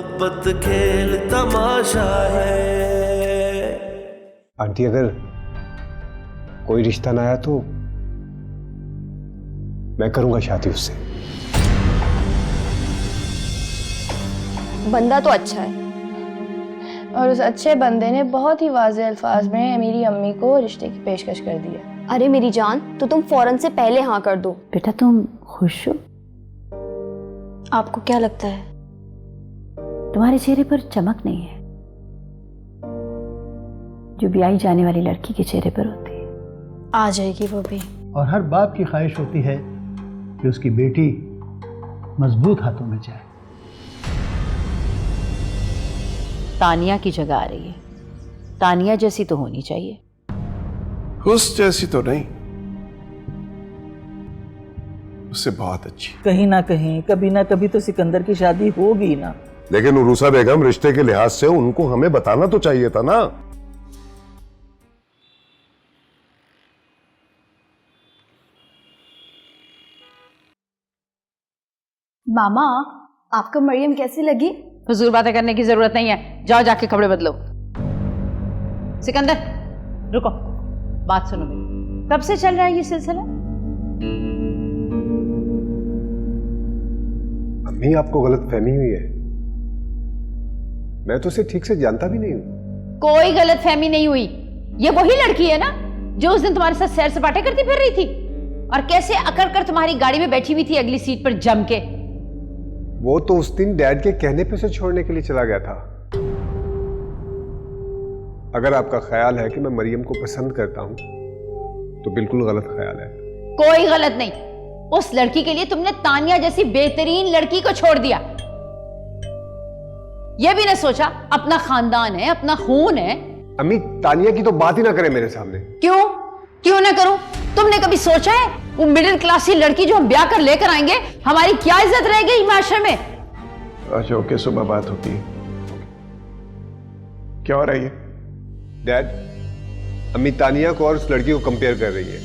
मोहब्बत खेल तमाशा है। आंटी अगर कोई रिश्ता ना आया तो मैं करूंगा शादी उससे। बंदा तो अच्छा है और उस अच्छे बंदे ने बहुत ही वाज़ेह अल्फाज में मेरी अम्मी को रिश्ते की पेशकश कर दिया। अरे मेरी जान, तो तुम फौरन से पहले हाँ कर दो। बेटा तुम खुश हो? आपको क्या लगता है? तुम्हारे चेहरे पर चमक नहीं है जो ब्याही जाने वाली लड़की के चेहरे पर होती है। आ जाएगी वो भी। और हर बाप की ख्वाहिश होती है कि उसकी बेटी मजबूत हाथों में जाए। तानिया की जगह आ रही है। तानिया जैसी तो होनी चाहिए। उस जैसी तो नहीं, उससे बहुत अच्छी। कहीं ना कहीं कभी ना कभी तो सिकंदर की शादी होगी ना। लेकिन उरूसा बेगम, रिश्ते के लिहाज से उनको हमें बताना तो चाहिए था ना। मामा, आपको मरियम कैसी लगी? फजूल बातें करने की जरूरत नहीं है, जाओ जाके कपड़े बदलो। सिकंदर रुको, बात सुनो मेरी। कब से चल रहा है ये सिलसिला? अम्मी आपको गलत फहमी हुई है, मैं तो उसे ठीक से जानता भी नहीं हूं। कोई गलत फहमी नहीं हुई। ये वही लड़की है ना जो उस दिन तुम्हारे साथ सैर सपाटे करती फिर रही थी और कैसे अकड़ कर तुम्हारी गाड़ी में बैठी हुई थी अगली सीट पर जम के। वो तो उस दिन डैड के कहने पे उसे छोड़ने के लिए चला गया था। अगर आपका ख्याल है कि मैं मरियम को पसंद करता हूं तो बिल्कुल गलत ख्याल है। कोई गलत नहीं। उस लड़की के लिए तुमने तानिया जैसी बेहतरीन लड़की को छोड़ दिया। यह भी ना सोचा अपना खानदान है, अपना खून है। अम्मी, तानिया की तो बात ही ना करें मेरे सामने। क्यों क्यों ना करूं? तुमने कभी सोचा है वो मिडिल क्लास की लड़की जो हम ब्याह कर लेकर आएंगे, हमारी क्या इज्जत रह गई माशरे में? आज ओके, सुबह बात होती है। क्या हो रहा है ये? डैड, अम्मी तानिया को और उस लड़की को कंपेयर कर रही है।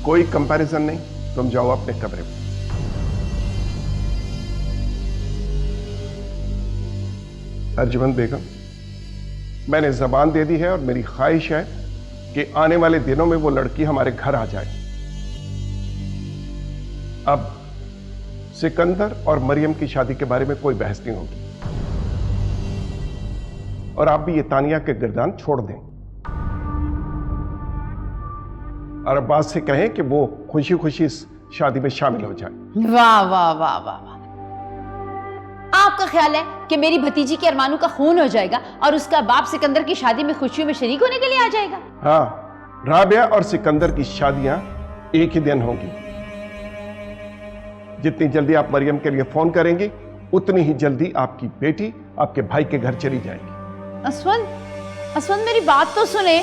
कोई कंपैरिजन नहीं, तुम जाओ अपने कमरे में। अर्जुमंद बेगम, मैंने जबान दे दी है और मेरी ख्वाहिश है कि आने वाले दिनों में वो लड़की हमारे घर आ जाए। अब सिकंदर और मरियम की शादी के बारे में कोई बहस नहीं होगी और आप भी ये तानिया के गिरदान छोड़ दें और अब्बास से कहें कि वो खुशी खुशी इस शादी में शामिल हो जाए। वाह वाह वाह वाह वाह। आपका ख्याल है कि मेरी भतीजी के अरमानों का खून हो जाएगा और उसका बाप सिकंदर की शादी में खुशियों में शरीक होने के लिए आ जाएगा? हाँ, राबिया और सिकंदर की शादियां एक ही दिन होंगी। जितनी जल्दी आप मरियम के लिए फोन करेंगी उतनी ही जल्दी आपकी बेटी आपके भाई के घर चली जाएगी। असवंत मेरी बात तो सुने।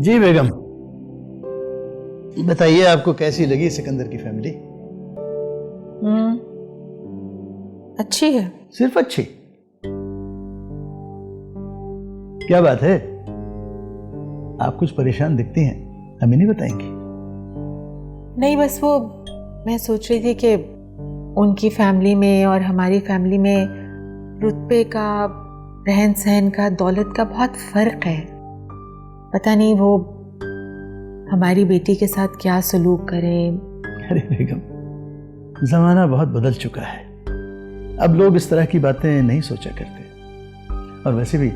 जी बेगम, बताइए आपको कैसी लगी सिकंदर की फैमिली? अच्छी है। सिर्फ अच्छी? क्या बात है, आप कुछ परेशान दिखती हैं, हमें नहीं बताएंगी? नहीं, बस वो मैं सोच रही थी कि उनकी फैमिली में और हमारी फैमिली में रुतबे का, रहन सहन का, दौलत का बहुत फर्क है। पता नहीं वो हमारी बेटी के साथ क्या सलूक करें। अरे बेगम, जमाना बहुत बदल चुका है, अब लोग इस तरह की बातें नहीं सोचा करते। और वैसे भी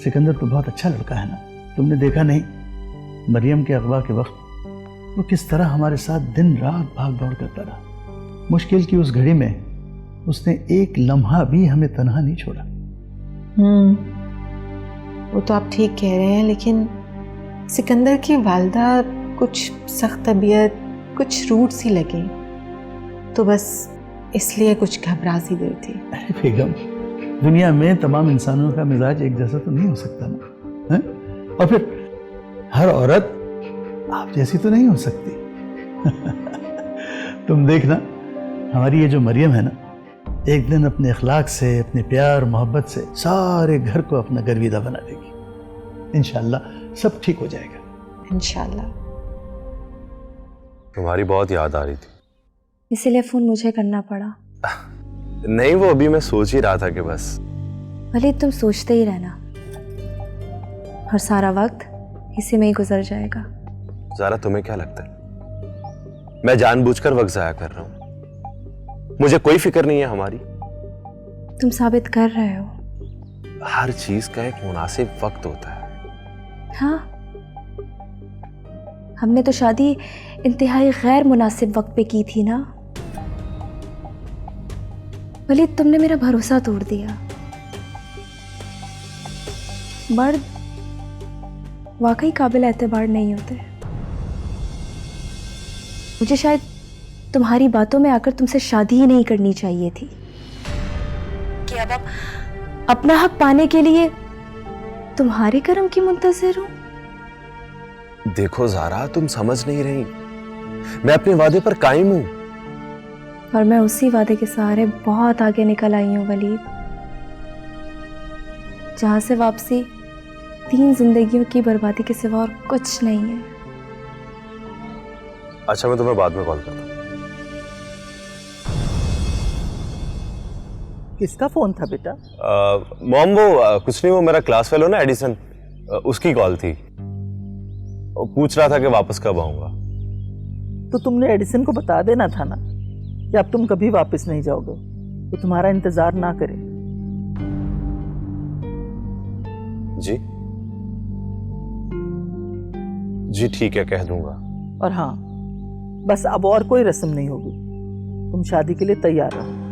सिकंदर तो बहुत अच्छा लड़का है ना, तुमने देखा नहीं मरियम के अगवा के वक्त वो किस तरह हमारे साथ दिन रात भाग दौड़ करता रहा। मुश्किल की उस घड़ी में उसने एक लम्हा भी हमें तन्हा नहीं छोड़ा। वो तो आप ठीक कह रहे हैं, लेकिन सिकंदर की वालदा कुछ सख्त तबीयत, कुछ रूट सी लगी, तो बस इसलिए कुछ घबरा सी गई थी। अरे बेगम, दुनिया में तमाम इंसानों का मिजाज एक जैसा तो नहीं हो सकता ना, है? और फिर हर औरत आप जैसी तो नहीं हो सकती। तुम देखना, हमारी ये जो मरियम है ना, एक दिन अपने अखलाक से, अपने प्यार मोहब्बत से सारे घर को अपना गर्विदा बना देगी। इंशाल्लाह सब ठीक हो जाएगा। इंशाल्लाह। तुम्हारी बहुत याद आ रही थी, इसीलिए फोन मुझे करना पड़ा। नहीं, वो अभी मैं सोच ही रहा था कि बस। वलीद, तुम सोचते ही रहना और सारा वक्त इसी में ही गुजर जाएगा। ज़ारा, तुम्हें क्या लगता है मैं जानबूझकर वक्त जाया कर रहा हूं? मुझे कोई फिक्र नहीं है हमारी। तुम साबित कर रहे हो। हर चीज का एक मुनासिब वक्त होता है। हाँ, हमने तो शादी इंतहाई गैर मुनासिब वक्त पे की थी ना। वलीद, तुमने मेरा भरोसा तोड़ दिया। मर्द वाकई काबिल एतबार नहीं होते। मुझे शायद तुम्हारी बातों में आकर तुमसे शादी ही नहीं करनी चाहिए थी कि अब अपना हक पाने के लिए तुम्हारे करम की मुंतज़िर हूं। देखो ज़ारा, तुम समझ नहीं रही, मैं अपने वादे पर कायम हूं। और मैं उसी वादे के सहारे बहुत आगे निकल आई हूं वलीद, जहां से वापसी 3 जिंदगियों की बर्बादी के सिवा और कुछ नहीं है। अच्छा, मैं तुम्हें बाद में कॉल करता हूं। किसका फोन था बेटा? मॉम, वो कुछ नहीं, वो मेरा क्लास फेलो ना एडिसन, उसकी कॉल थी। वो पूछ रहा था कि वापस कब आऊंगा। तो तुमने एडिसन को बता देना था ना कि अब तुम कभी वापस नहीं जाओगे, तो तुम्हारा इंतजार ना करे। जी जी ठीक है, कह दूंगा। और हाँ, बस अब और कोई रस्म नहीं होगी, तुम शादी के लिए तैयार रहो।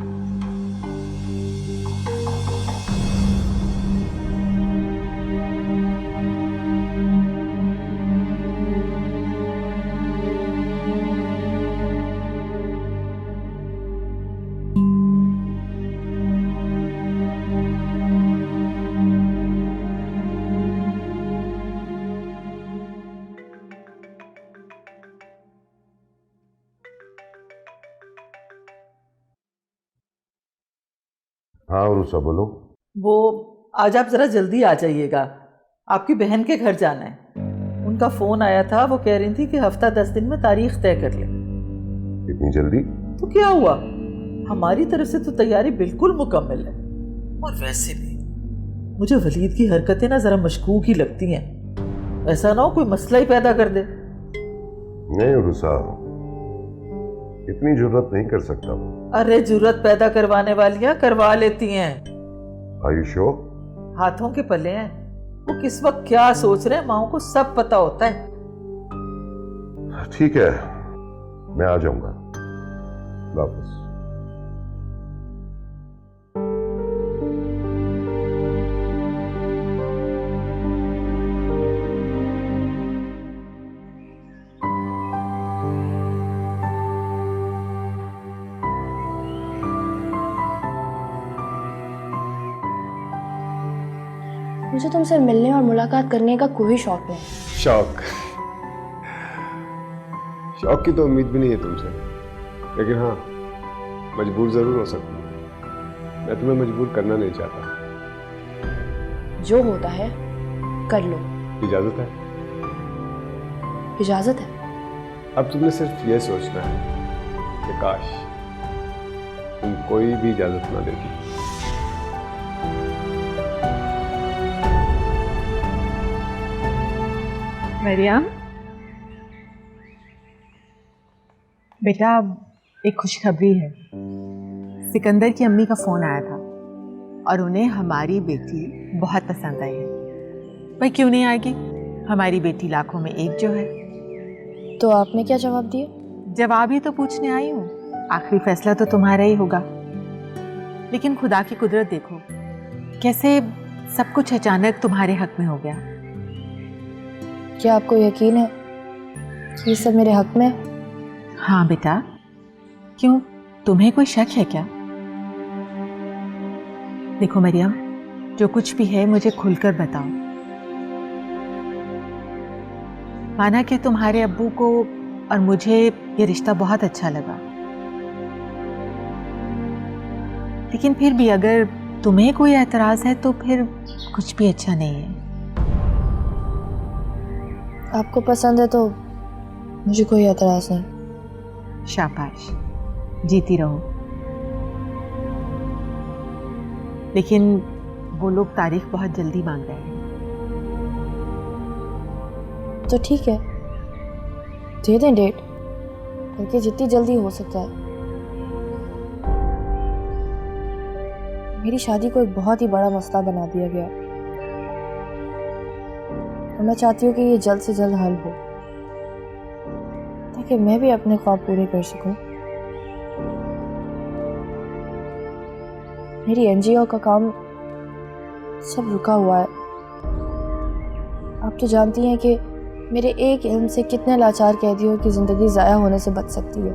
हाँ उरुसा, बोलो। वो आज आप जरा जल्दी आ जाइएगा, आपकी बहन के घर जाना है। उनका फोन आया था, वो कह रही थी कि हफ्ता 10 दिन में तारीख तय कर ले। इतनी जल्दी? तो क्या हुआ, हमारी तरफ से तो तैयारी बिल्कुल मुकम्मल है। और वैसे भी मुझे वलीद की हरकतें ना जरा मशकूक ही लगती हैं, ऐसा ना हो कोई मसला ही पैदा कर दे। नहीं उरुसा, इतनी जुर्रत नहीं कर सकता। अरे जुर्रत पैदा करवाने वालियां करवा लेती हैं। Are you sure? हाथों के पल्ले हैं, वो किस वक्त क्या सोच रहे हैं माओ को सब पता होता है। ठीक है, मैं आ जाऊंगा वापस। मुझे तुमसे मिलने और मुलाकात करने का कोई शौक नहीं। शौक की तो उम्मीद भी नहीं है तुमसे, लेकिन हाँ, मजबूर जरूर हो सकती हूँ। मैं तुम्हें मजबूर करना नहीं चाहता। जो होता है कर लो। इजाजत है? इजाजत है। अब तुमने सिर्फ ये सोचना है कि काश तुम कोई भी इजाजत ना देती। मरियम बेटा, एक खुशखबरी है। सिकंदर की अम्मी का फ़ोन आया था और उन्हें हमारी बेटी बहुत पसंद आई है। भाई क्यों नहीं आएगी, हमारी बेटी लाखों में एक जो है। तो आपने क्या जवाब दिया? जवाब ही तो पूछने आई हूँ, आखिरी फैसला तो तुम्हारा ही होगा। लेकिन खुदा की कुदरत देखो, कैसे सब कुछ अचानक तुम्हारे हक में हो गया। क्या आपको यकीन है कि ये सब मेरे हक में? हाँ बेटा, क्यों, तुम्हें कोई शक है क्या? देखो मरियम, जो कुछ भी है मुझे खुलकर बताओ। माना कि तुम्हारे अब्बू को और मुझे ये रिश्ता बहुत अच्छा लगा, लेकिन फिर भी अगर तुम्हें कोई एतराज है तो फिर कुछ भी अच्छा नहीं है। आपको पसंद है तो मुझे कोई एतराज नहीं। शाबाश, जीती रहो। लेकिन वो लोग तारीख बहुत जल्दी मांग रहे हैं। तो ठीक है, दे दें डेट, बल्कि जितनी जल्दी हो सकता है। मेरी शादी को एक बहुत ही बड़ा मसला बना दिया गया और मैं चाहती हूँ कि ये जल्द से जल्द हल हो, ताकि मैं भी अपने ख्वाब पूरे कर सकूं। मेरी एनजीओ का काम सब रुका हुआ है। आप तो जानती हैं कि मेरे एक इल्म से कितने लाचार कैदियों की जिंदगी ज़ाया होने से बच सकती है।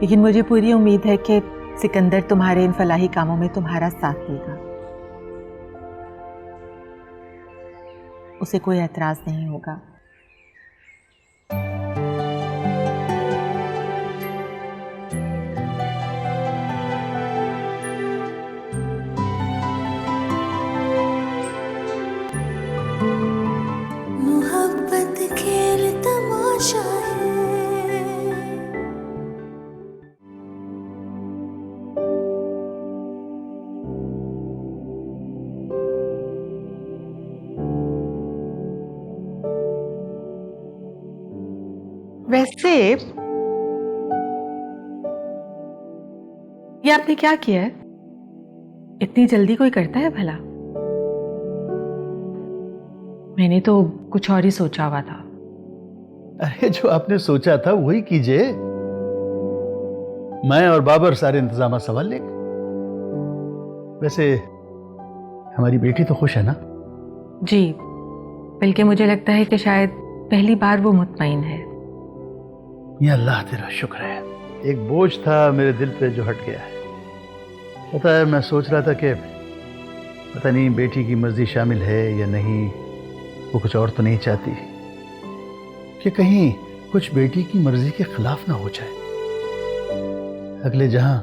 लेकिन मुझे पूरी उम्मीद है कि सिकंदर तुम्हारे इन फलाही कामों में तुम्हारा साथ देगा। उसे कोई एतराज नहीं होगा। मोहब्बत खेल तमाशा है। वैसे ये आपने क्या किया है? इतनी जल्दी कोई करता है भला? मैंने तो कुछ और ही सोचा हुआ था। अरे जो आपने सोचा था वही कीजिए। मैं और बाबर सारे इंतजाम संभाल लेंगे। वैसे हमारी बेटी तो खुश है ना? जी, बल्कि मुझे लगता है कि शायद पहली बार वो मुतमईन है। या अल्लाह तेरा शुक्र है। एक बोझ था मेरे दिल पे जो हट गया है। पता है, मैं सोच रहा था कि पता नहीं बेटी की मर्जी शामिल है या नहीं, वो कुछ और तो नहीं चाहती कि कहीं कुछ बेटी की मर्जी के खिलाफ ना हो जाए, अगले जहां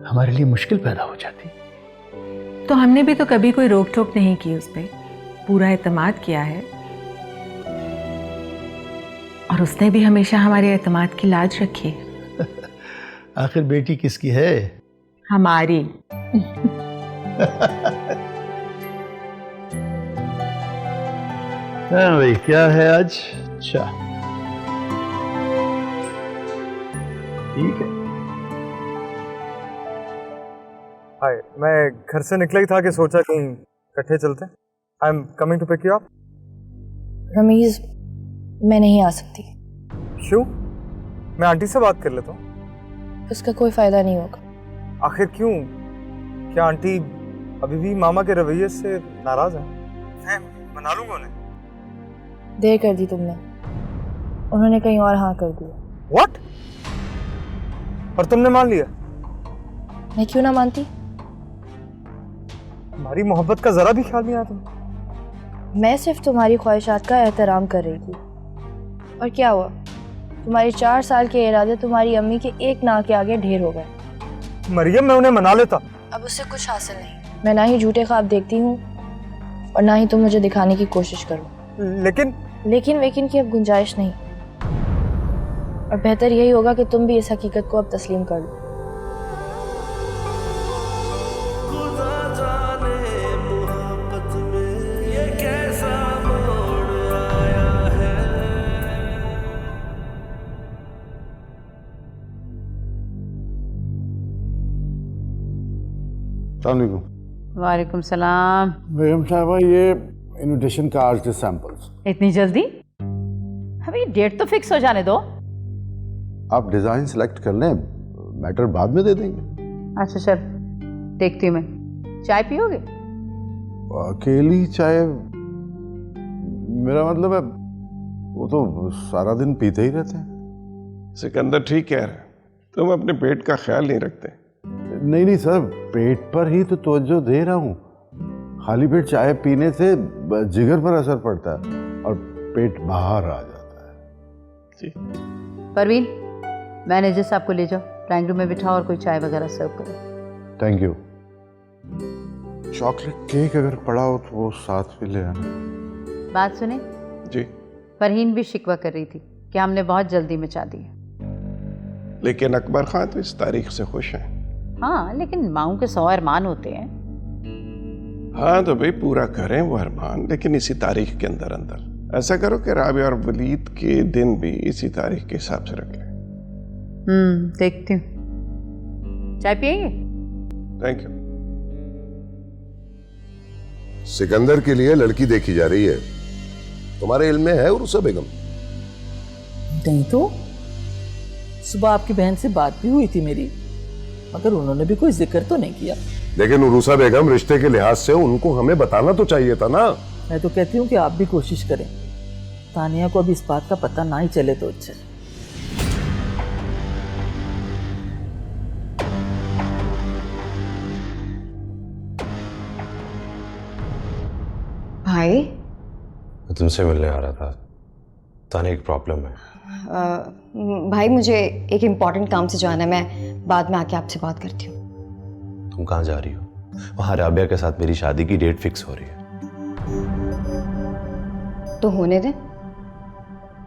हमारे लिए मुश्किल पैदा हो जाती। तो हमने भी तो कभी कोई रोक टोक नहीं की, उस पर पूरा एतमाद किया है और उसने भी हमेशा हमारे एतमाद की लाज रखी। आखिर बेटी किसकी है? हमारी। हाँ भाई, क्या है आज? अच्छा, ठीक है। हाय, मैं घर से निकला ही था कि सोचा कहीं इकट्ठे चलते। I am coming to pick you up. Ramiz, मैं नहीं आ सकती। क्यों? मैं आंटी से बात कर लेता हूँ। उसका कोई फायदा नहीं होगा। आखिर क्यों? क्या आंटी अभी भी मामा के रवैये से नाराज हैं? मैं मना लूंगा उन्हें। देर कर दी तुमने, उन्होंने कहीं और हाँ कर दिया। व्हाट? और तुमने मान लिया? मैं क्यों ना मानती? हमारी मोहब्बत का जरा भी ख्याल नहीं आया तुम्हें? मैं सिर्फ तुम्हारी ख्वाहिशात का एहतराम कर रही थी। और क्या हुआ? तुम्हारे 4 साल के इरादे तुम्हारी अम्मी के एक ना के आगे ढेर हो गए। मरियम, मैं उन्हें मना लेता। अब उससे कुछ हासिल नहीं। मैं ना ही झूठे ख्वाब देखती हूँ और ना ही तुम मुझे दिखाने की कोशिश करो। लेकिन वेकिन की अब गुंजाइश नहीं, और बेहतर यही होगा कि तुम भी इस हकीकत को अब तस्लीम कर लो। खुदा जाने मोहब्बत में ये कैसा मोड़ आया है। वालेकुम सलाम। बेगम साहबा, ये इनविटेशन कार्ड के सैंपल्स। इतनी जल्दी? अभी डेट तो फिक्स हो जाने दो। आप डिजाइन सेलेक्ट कर लें, मैटर बाद में दे देंगे। अच्छा चल, देखती हूँ मैं। चाय पियोगे? अकेली चाय? मेरा मतलब है वो तो सारा दिन पीते ही रहते हैं। सिकंदर ठीक कह रहे हैं, तुम अपने पेट का ख्याल नहीं रखते। नहीं सर, पेट पर ही तो तवज्जो दे रहा हूँ। खाली पेट चाय पीने से जिगर पर असर पड़ता है और पेट बाहर आ जाता है। जी परवीन, मैनेजर साहब को ले जाओ, ड्राइंग रूम में बिठाओ और कोई चाय वगैरह सर्व करो। Thank you. चॉकलेट केक अगर पड़ा हो तो वो साथ में ले आना। बात सुने जी। फरहीन भी शिकवा कर रही थी कि हमने बहुत जल्दी मचा दी है। लेकिन अकबर खान तो इस तारीख से खुश हैं। हाँ, लेकिन माओं के 100 अरमान होते हैं। हाँ तो भाई पूरा करें वो अरमान, लेकिन इसी तारीख के अंदर अंदर। ऐसा करो कि राबिया और वलीद के दिन भी इसी तारीख के हिसाब से रख लें। देखती हूँ। चाय पिएंगे? Thank you. सिकंदर के लिए लड़की देखी जा रही है, तुम्हारे इल्म में है उरुसा बेगम? नहीं तो सुबह आपकी बहन से बात भी हुई थी मेरी, मगर उन्होंने भी कोई जिक्र तो नहीं किया। लेकिन उरुसा बेगम रिश्ते के लिहाज से उनको हमें बताना तो चाहिए था ना। मैं तो कहती हूँ कि आप भी कोशिश करें, तानिया को अभी इस बात का पता ना ही चले तो अच्छा। भाई, मैं तुमसे मिलने आ रहा था। तानिया, एक प्रॉब्लम है। भाई मुझे एक इम्पोर्टेंट काम से जाना है, मैं बाद में आके आपसे बात करती हूँ। तुम कहाँ जा रही हो? वहाँ राबिया के साथ मेरी शादी की डेट फिक्स हो रही है। तो होने दे,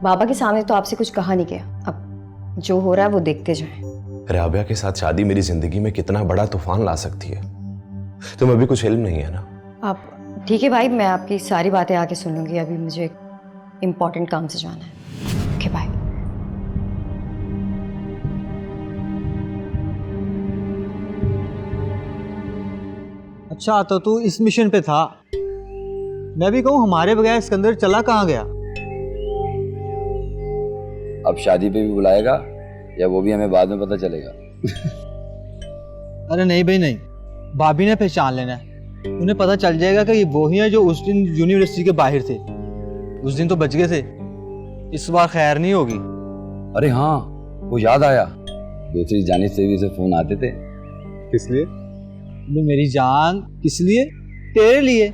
बाबा के सामने तो आपसे कुछ कहा नहीं गया, अब जो हो रहा है वो देखते जाएं। राबिया के साथ शादी मेरी जिंदगी में कितना बड़ा तूफान ला सकती है, तुम्हें अभी कुछ इल्म नहीं है ना। आप ठीक है भाई, मैं आपकी सारी बातें आके सुन लूंगी, अभी मुझे एक इम्पोर्टेंट काम से जाना है। Okay bye. अच्छा तो तू इस मिशन पे था, मैं भी कहूँ हमारे बगैर सिकंदर चला कहाँ गया? अब शादी पे भी बुलाएगा या वो भी हमें बाद में पता चलेगा? अरे नहीं भाई नहीं, भाभी ने पहचान लेना है, उन्हें पता चल जाएगा कि ये वो ही है जो उस दिन यूनिवर्सिटी के बाहर थे। उस दिन तो बच गए थे, इस बार खैर नहीं होगी। अरे हाँ, वो याद आया, दूसरी जानिब से भी उसे फोन आते थे। किस लिए? मेरी जान, किस लिए? तेरे लिए।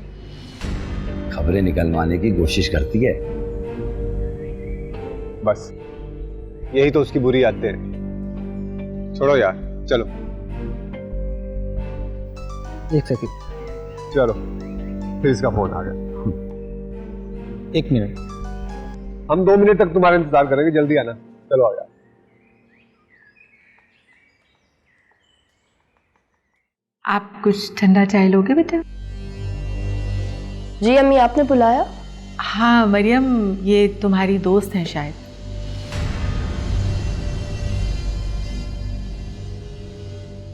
खबरें निकलवाने की कोशिश करती है। बस यही तो उसकी बुरी आदतें हैं। छोड़ो यार, चलो। एक सेकंड, चलो, फिर इसका फोन आ गया। 1 मिनट। हम 2 मिनट तक तुम्हारा इंतजार करेंगे, जल्दी आना। चलो आ जाओ। आप कुछ ठंडा चाय लोगे बेटा? जी अम्मी, आपने बुलाया? हाँ मरियम, ये तुम्हारी दोस्त हैं शायद।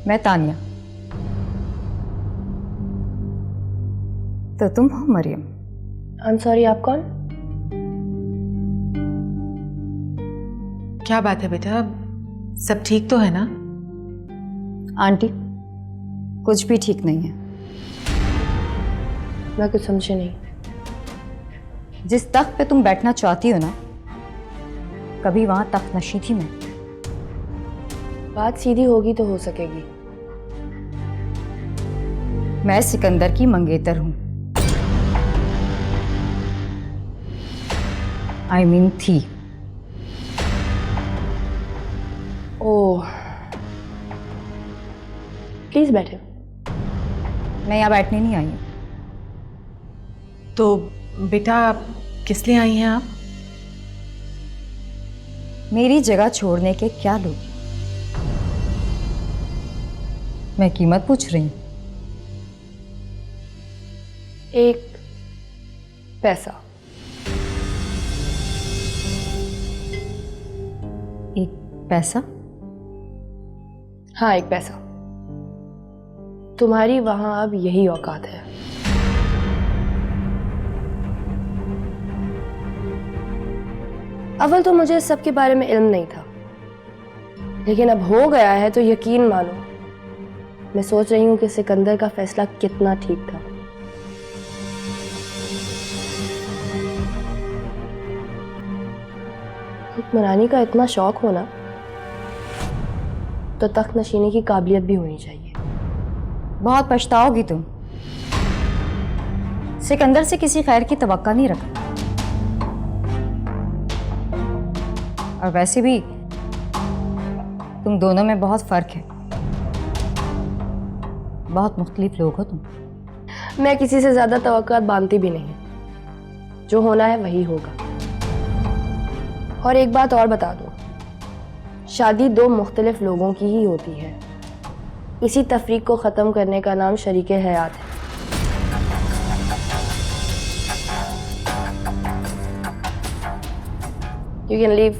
मैं तानिया। तो तुम हो मरियम? आई एम सॉरी, आप कौन? क्या बात है बेटा, सब ठीक तो है ना? आंटी, कुछ भी ठीक नहीं है। मैं कुछ समझे नहीं। जिस तख्त पे तुम बैठना चाहती हो ना, कभी वहां तख्त नशी थी मैं। बात सीधी होगी तो हो सकेगी। मैं सिकंदर की मंगेतर हूं। आई मीन थी। ओह, प्लीज बैठे। मैं यहाँ बैठने नहीं आई हूँ। तो बेटा किस लिए आई हैं आप? मेरी जगह छोड़ने के क्या लोगे? मैं कीमत पूछ रही हूँ। 1 पैसा। 1 पैसा? हाँ, 1 पैसा। तुम्हारी वहां अब यही औकात है। अव्वल तो मुझे सब के बारे में इल्म नहीं था, लेकिन अब हो गया है तो यकीन मानो, मैं सोच रही हूं कि सिकंदर का फैसला कितना ठीक था। हुक्मरानी का इतना शौक होना तो तख्त नशीनी की काबिलियत भी होनी चाहिए। बहुत पछताओगी तुम। सिकंदर से किसी खैर की तवक्का नहीं रखा। और वैसे भी तुम दोनों में बहुत फर्क है, बहुत मुख्तलिफ लोग हो तुम। मैं किसी से ज्यादा तवक्कुआत बांधती भी नहीं, जो होना है वही होगा। और एक बात और बता दूं, शादी दो मुख्तलिफ लोगों की ही होती है। इसी तफरीक को ख़त्म करने का नाम शरीके हयात है। You can leave.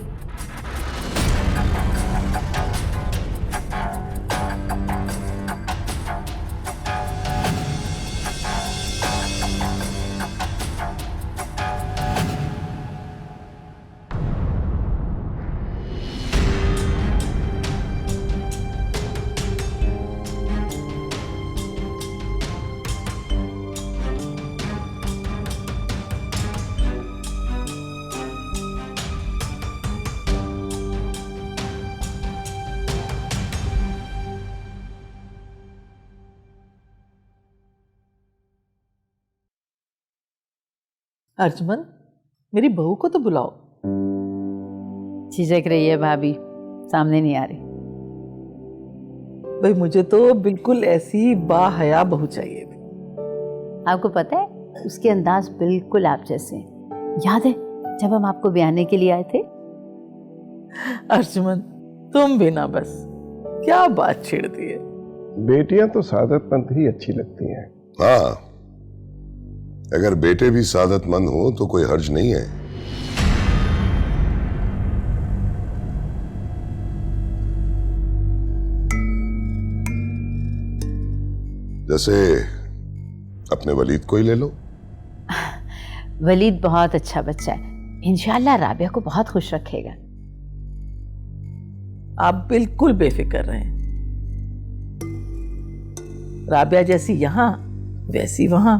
अर्जुमन, मेरी बहू को तो बुलाओ। झिझक रही है भाभी, सामने नहीं आ रही। भाई मुझे तो बिल्कुल ऐसी बाहया बहू चाहिए थी। आपको पता है, उसके अंदाज बिल्कुल आप जैसे हैं। याद है जब हम आपको ब्याने के लिए आए थे? अर्जुमन, तुम भी ना, बस क्या बात छेड़ती है। बेटियां तो सादतमंद ही अच्छी लगती हैं। हाँ, अगर बेटे भी सादतमंद हो तो कोई हर्ज नहीं है। जैसे अपने वलीद को ही ले लो। वलीद बहुत अच्छा बच्चा है, इंशाल्लाह राबिया को बहुत खुश रखेगा। आप बिल्कुल बेफिक्र रहें। राबिया जैसी यहां वैसी वहां।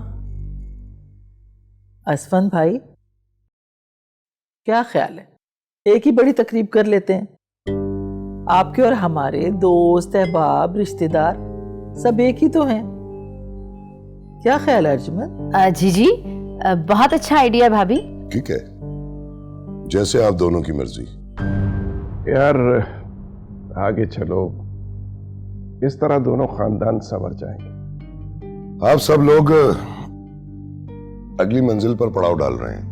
असफन भाई, क्या ख्याल है, एक ही बड़ी तकरीब कर लेते हैं? आपके और हमारे दोस्त, अहबाब, रिश्तेदार सब एक ही तो हैं। क्या ख्याल है अर्जुमन? जी जी, बहुत अच्छा आइडिया भाभी। ठीक है, जैसे आप दोनों की मर्जी। यार आगे चलो, इस तरह दोनों खानदान संवर जाएंगे। आप सब लोग अगली मंजिल पर पड़ाव डाल रहे हैं।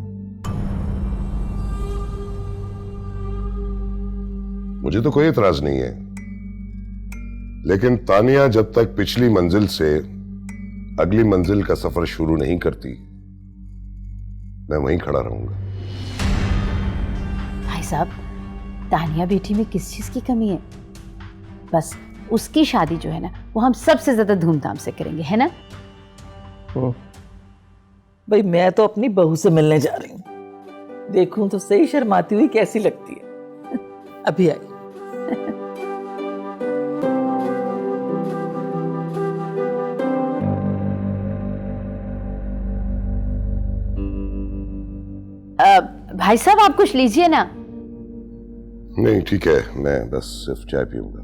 मुझे तो कोई एतराज नहीं है, लेकिन तानिया जब तक पिछली मंजिल से अगली मंजिल का सफर शुरू नहीं करती, मैं वहीं खड़ा रहूंगा। भाई साहब, तानिया बेटी में किस चीज की कमी है? बस उसकी शादी जो है ना, वो हम सबसे ज्यादा धूमधाम से करेंगे, है ना? भाई मैं तो अपनी बहू से मिलने जा रही हूँ, देखूं तो सही शर्माती हुई कैसी लगती है। अभी आई। भाई साहब, आप कुछ लीजिए ना। नहीं ठीक है, मैं बस सिर्फ चाय पीऊंगा।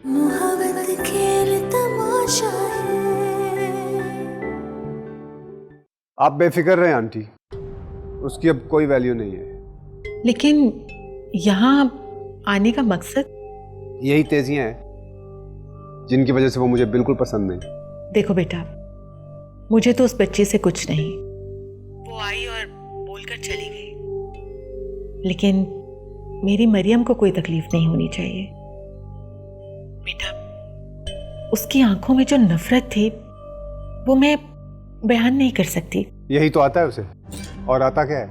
मोहब्बत खेल तमाशा है। आप बेफिक्र रहें आंटी, उसकी अब कोई वैल्यू नहीं है। लेकिन यहाँ आने का मकसद? यही तेजियां हैं जिनकी वजह से वो मुझे बिल्कुल पसंद नहीं। देखो बेटा, मुझे तो उस बच्चे से कुछ नहीं, वो आई और बोलकर चली गई, लेकिन मेरी मरियम को कोई तकलीफ नहीं होनी चाहिए। बेटा, उसकी आंखों में जो नफरत थी वो मैं बयान नहीं कर सकती। यही तो आता है उसे, और आता क्या है?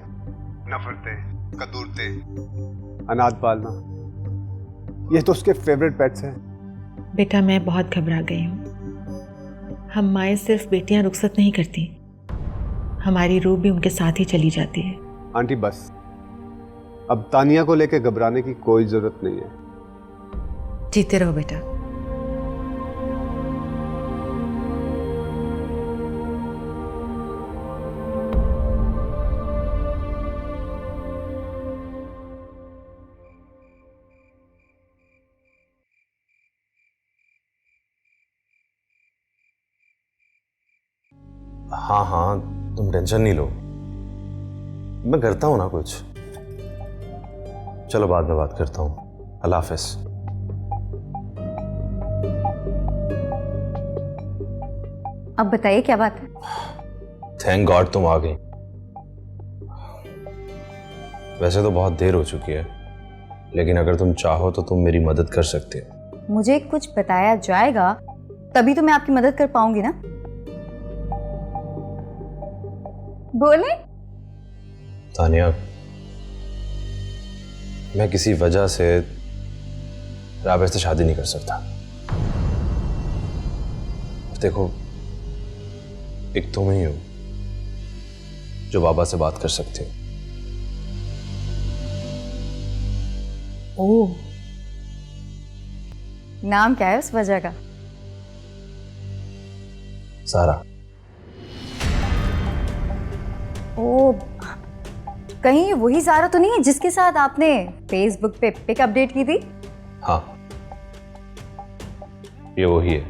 नफरतें, कदूरतें, अनाथ पालना, ये तो उसके फेवरेट पेट्स हैं। बेटा, मैं बहुत घबरा गई हूँ। हम माएँ सिर्फ बेटियां रुखसत नहीं करती, हमारी रूह भी उनके साथ ही चली जाती है। आंटी बस, अब तानिया को लेकर घबराने की कोई जरूरत नहीं है। जीते रहो बेटा। हाँ हाँ, तुम टेंशन नहीं लो, मैं करता हूँ ना कुछ। चलो बाद में बात करता हूँ, अल्लाह हाफिज। अब बताइए क्या बात है? थैंक गॉड तुम आ गई। वैसे तो बहुत देर हो चुकी है, लेकिन अगर तुम चाहो तो तुम मेरी मदद कर सकते हो। मुझे कुछ बताया जाएगा तभी तो मैं आपकी मदद कर पाऊंगी ना। बोले। तानिया, मैं किसी वजह से राबिया से शादी नहीं कर सकता। देखो, एक तुम ही हो जो बाबा से बात कर सकते हो। ओह, नाम क्या है उस वजह का? सारा। ओह, कहीं ये वही सारा तो नहीं है जिसके साथ आपने फेसबुक पे पिक अपडेट की थी? हाँ, ये वही है,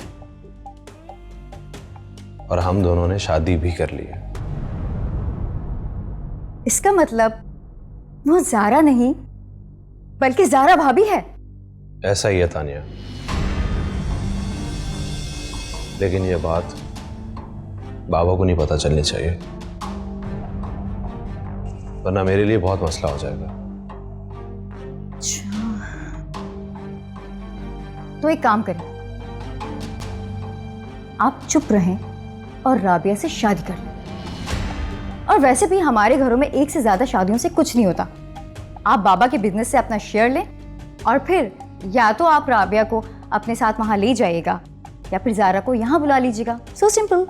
और हम दोनों ने शादी भी कर ली है। इसका मतलब वो ज़ारा नहीं बल्कि ज़ारा भाभी है। ऐसा ही है तानिया, लेकिन ये बात बाबा को नहीं पता चलनी चाहिए, वरना मेरे लिए बहुत मसला हो जाएगा। तो एक काम करें, आप चुप रहें और राबिया से शादी कर लें। और वैसे भी हमारे घरों में एक से ज्यादा शादियों से कुछ नहीं होता। आप बाबा के बिजनेस से अपना शेयर लें और फिर या तो आप राबिया को अपने साथ वहां ले जाइएगा या फिर ज़ारा को यहां बुला लीजिएगा। So simple.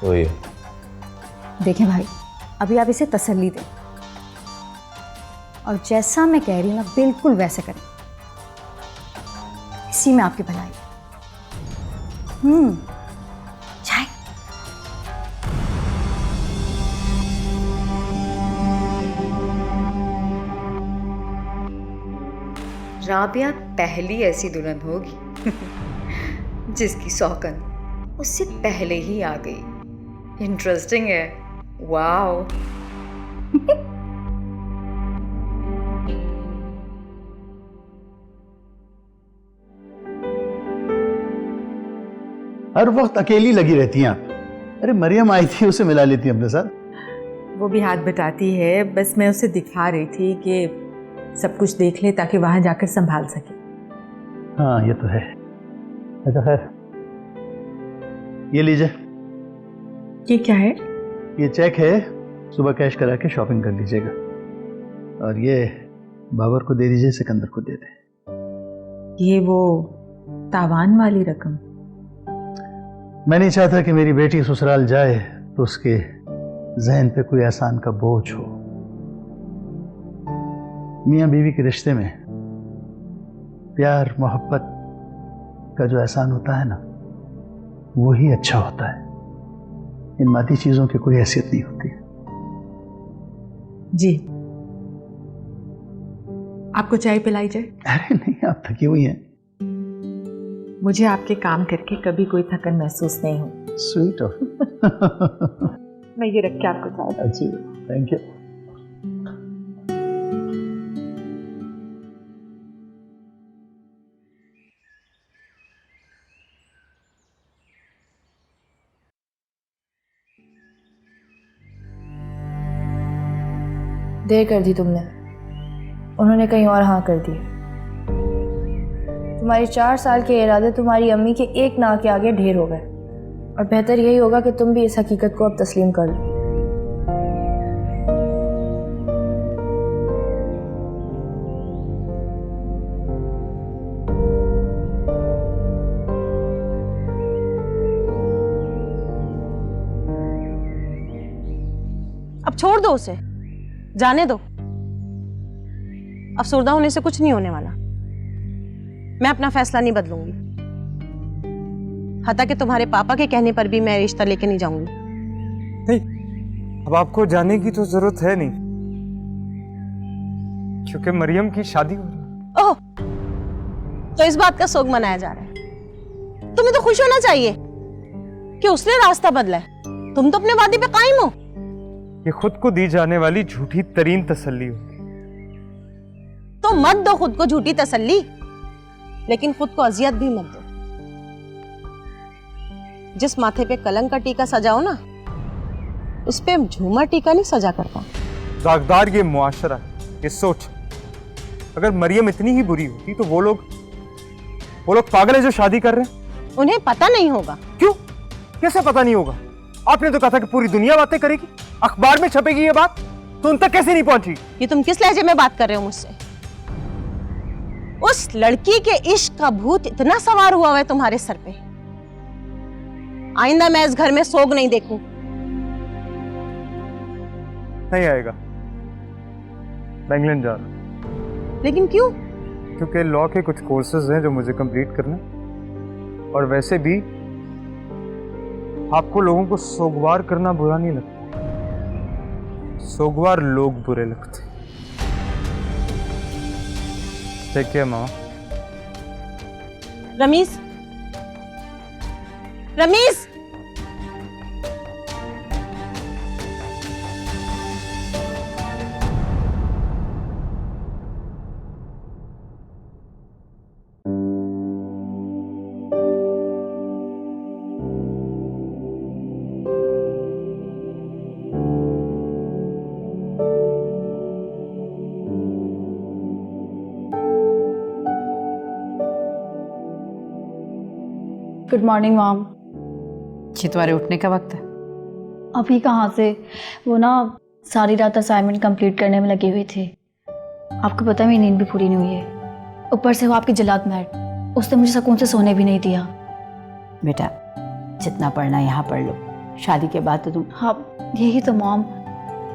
वही है। देखें भाई, अभी आप इसे तसल्ली दें और जैसा मैं कह रही हूं ना बिल्कुल वैसे करें, इसी में आपकी भलाई। चाय। राबिया पहली ऐसी दुल्हन होगी जिसकी सौगन उससे पहले ही आ गई। इंटरेस्टिंग है। वाओ। हर वक्त अकेली लगी रहती हैं आप। अरे मरियम आई थी, उसे मिला लेती अपने साथ। वो भी हाथ बटाती है, बस मैं उसे दिखा रही थी कि सब कुछ देख ले ताकि वहां जाकर संभाल सके। हाँ ये तो है। अच्छा खैर, ये लीजिए। ये क्या है? ये चेक है, सुबह कैश करा के शॉपिंग कर लीजिएगा। और ये बाबर को दे दीजिए, सिकंदर को दे दे। ये वो तावान वाली रकम? मैं नहीं चाहता कि मेरी बेटी ससुराल जाए तो उसके जहन पे कोई एहसान का बोझ हो। मियाँ बीवी के रिश्ते में प्यार मोहब्बत का जो एहसान होता है ना, वही अच्छा होता है। इन मादी चीजों की कोई हैसियत नहीं होती। जी, आपको चाय पिलाई जाए? अरे नहीं, आप थकी हुई हैं। मुझे आपके काम करके कभी कोई थकन महसूस नहीं हुई। स्वीट हो। मैं ये रख के आपको चाय। अच्छी, थैंक यू। देर कर दी तुमने, उन्होंने कहीं और हाँ कर दी। तुम्हारी 4 साल के इरादे तुम्हारी अम्मी के एक ना के आगे ढेर हो गए, और बेहतर यही होगा कि तुम भी इस हकीकत को अब तस्लीम कर लो। अब छोड़ दो उसे, जाने दो। अफसरदा होने से कुछ नहीं होने वाला। मैं अपना फैसला नहीं बदलूंगी, हत्ता कि तुम्हारे पापा के कहने पर भी मैं रिश्ता लेके नहीं जाऊंगी। अब आपको जाने की तो जरूरत है नहीं, क्योंकि मरियम की शादी हो रही है। ओह, तो इस बात का शोक मनाया जा रहा है। तुम्हें तो खुश होना चाहिए कि उसने रास्ता बदला है। तुम तो अपने वादे पे कायम हो। ये खुद को दी जाने वाली झूठी तरीन तसल्ली होती। तो मत दो खुद को झूठी तसल्ली, लेकिन खुद को अजियत भी मत दो। जिस माथे पे कलंक का टीका सजा हो ना, उस पे झूमर टीका नहीं सजा करता। दागदार ये मुआशरा है, ये सोच। अगर मरियम इतनी ही बुरी होती तो वो लोग पागल है जो शादी कर रहे हैं। उन्हें पता नहीं होगा। क्यों? कैसे पता नहीं होगा? आपने तो कहा था कि पूरी दुनिया बातें करेगी, अखबार में छपेगी ये बात, तो उन तक कैसे नहीं पहुंची? ये तुम किस लहजे में बात कर रहे हो मुझसे? उस लड़की के इश्क का भूत इतना सवार हुआ है तुम्हारे सर पे, आइंदा मैं इस घर में सोग नहीं देखूं। नहीं आएगा। मैं इंग्लैंड जा रहा हूं। लेकिन क्यों? क्योंकि लॉ के कुछ कोर्सेज हैं जो मुझे कंप्लीट करने, और वैसे भी आपको लोगों को सोगवार करना बुरा नहीं लगता, सोगवार लोग बुरे लगते। टेक केयर मामा। Ramiz, Ramiz, good morning mom. जी, तुम्हारे उठने का वक्त है? अभी कहाँ से, वो ना सारी रात असाइनमेंट कंप्लीट करने में लगी हुई थी। आपको पता है मेरी नींद भी पूरी नहीं हुई है। ऊपर से वो आपकी जलात मैट, उसने मुझे सुकून से सोने भी नहीं दिया। बेटा, जितना पढ़ना यहाँ पढ़ लो, शादी के बाद तो तुम। हाँ यही तो मॉम,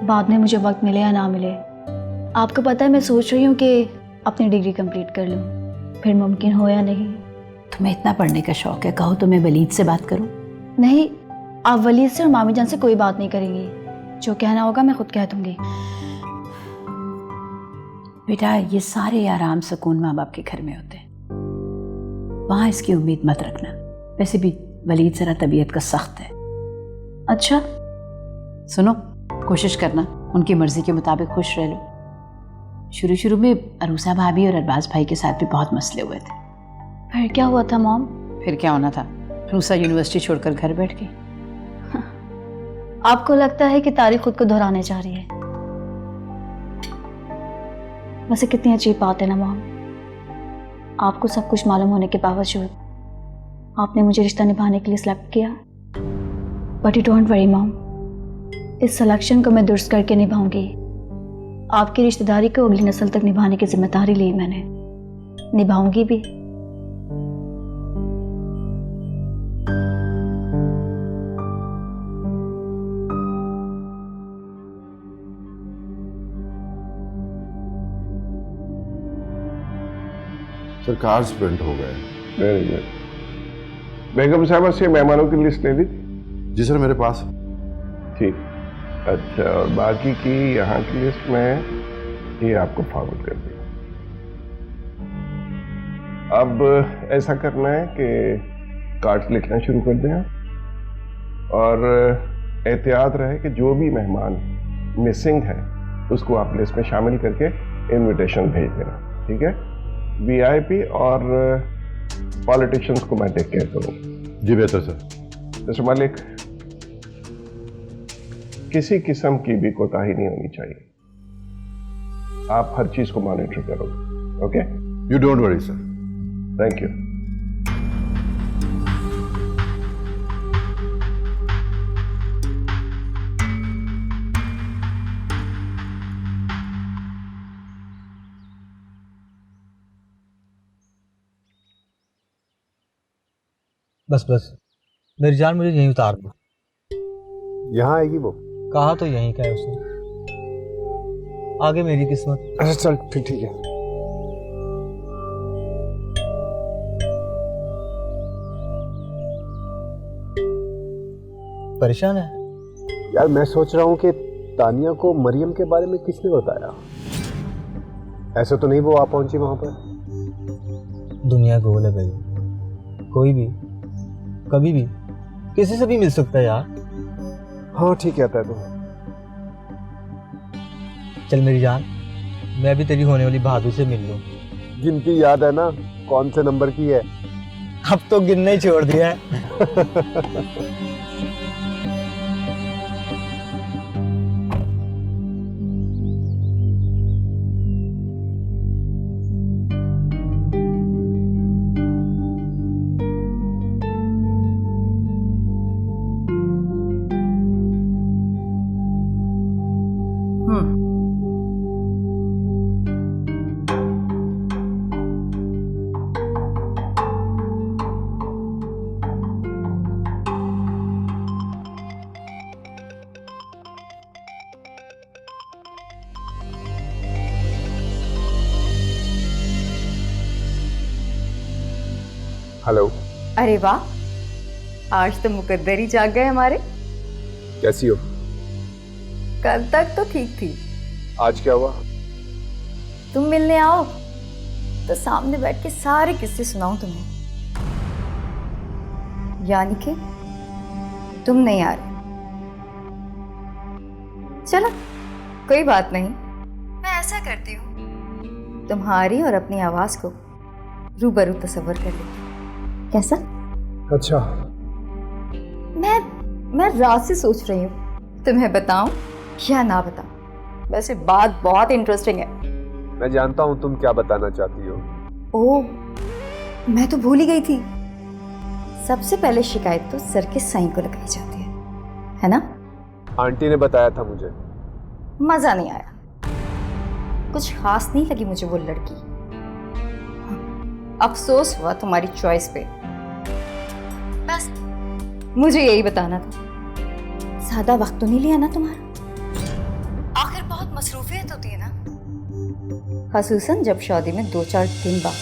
बाद में मुझे वक्त मिले या ना मिले। आपको पता है मैं सोच रही हूँ कि अपनी डिग्री कंप्लीट कर लूँ, फिर मुमकिन हो या नहीं। तुम्हें इतना पढ़ने का शौक है, कहो तो मैं वलीद से बात करूं? नहीं, आप वलीद से और मामी जान से कोई बात नहीं करेंगी, जो कहना होगा मैं खुद कह दूंगी। बेटा, ये सारे आराम सुकून माँ बाप के घर में होते हैं, वहां इसकी उम्मीद मत रखना। वैसे भी वलीद जरा तबीयत का सख्त है। अच्छा सुनो, कोशिश करना उनकी मर्जी के मुताबिक खुश रह लो। शुरू शुरू में अरूसा भाभी और अरबाज भाई के साथ भी बहुत मसले हुए थे। फिर क्या हुआ था मॉम? फिर क्या होना था, रूसा यूनिवर्सिटी छोड़कर घर बैठ गई। आपको लगता है कि तारीख खुद को दोहराने जा रही है। वैसे कितनी अजीब बात है ना मॉम, आपको सब कुछ मालूम होने के बावजूद आपने मुझे रिश्ता निभाने के लिए सिलेक्ट किया। But you don't worry mom, इस सिलेक्शन को मैं दुरुस्त करके निभाऊंगी। आपकी रिश्तेदारी को अगली नस्ल तक निभाने की जिम्मेदारी ली मैंने, निभाऊंगी भी। सर कार्ड्स प्रिंट हो गए। Very good. बेगम साहब से मेहमानों की लिस्ट ले ली? जी सर, मेरे पास। ठीक, अच्छा, और बाकी की यहाँ की लिस्ट में ये आपको फॉरवर्ड कर दी। अब ऐसा करना है कि कार्ड्स लिखना शुरू कर दें, और एहतियात रहे कि जो भी मेहमान मिसिंग है उसको आप लिस्ट में शामिल करके इनविटेशन भेज देना, ठीक है? वीआईपी और पॉलिटिशियंस को मैं टेक केयर करूँगा। जी बेहतर सर। मिस्टर मलिक, किसी किस्म की भी कोताही नहीं होनी चाहिए। आप हर चीज को मॉनिटर करोगे, okay? You don't worry sir. Thank you. बस बस, मेरी जान मुझे यहीं उतार दो। यहाँ आएगी वो? कहा तो यहीं का है उसने, आगे मेरी किस्मत। अच्छा चल, फिर ठीक है। परेशान है? यार मैं सोच रहा हूँ कि तानिया को मरियम के बारे में किसने बताया? ऐसा तो नहीं वो आ पहुंची वहां पर? दुनिया गोल है भाई, कोई भी कभी भी किसी से भी मिल सकता है यार। हाँ ठीक कहता है तू। चल मेरी जान, मैं भी तेरी होने वाली बहादुर से मिल लूं। गिनती याद है ना कौन से नंबर की है? अब तो गिनना ही छोड़ दिया है। हेलो। अरे वाह, आज तो मुकद्दर ही जाग गए हमारे। कैसी हो? कल तक तो ठीक थी। आज क्या हुआ? तुम मिलने आओ तो सामने बैठ के सारे किस्से सुनाऊं तुम्हें। यानी कि तुम नहीं आ रहे। चलो कोई बात नहीं, मैं ऐसा करती हूँ, तुम्हारी और अपनी आवाज को रूबरू तस्वर कर लेती हूँ। कैसा? अच्छा। मैं रात से सोच रही हूँ तुम्हें बताऊं या ना बताऊं। वैसे बात बहुत इंटरेस्टिंग है। मैं जानता हूँ तुम क्या बताना चाहती हो। ओह, मैं तो भूल ही गई थी। सबसे पहले शिकायत तो सर के साईं को लगाई जाती है ना? आंटी ने बताया था मुझे। मजा नहीं आया, कुछ खास नहीं लगी मुझे वो लड़की। अफसोस हुआ तुम्हारी चॉइस पे। बस मुझे यही बताना था। ज्यादा वक्त तो नहीं लिया ना तुम्हारा? आखिर बहुत मसरूफियत होती है ना, खसूसन जब शादी में 2-4 दिन बाद।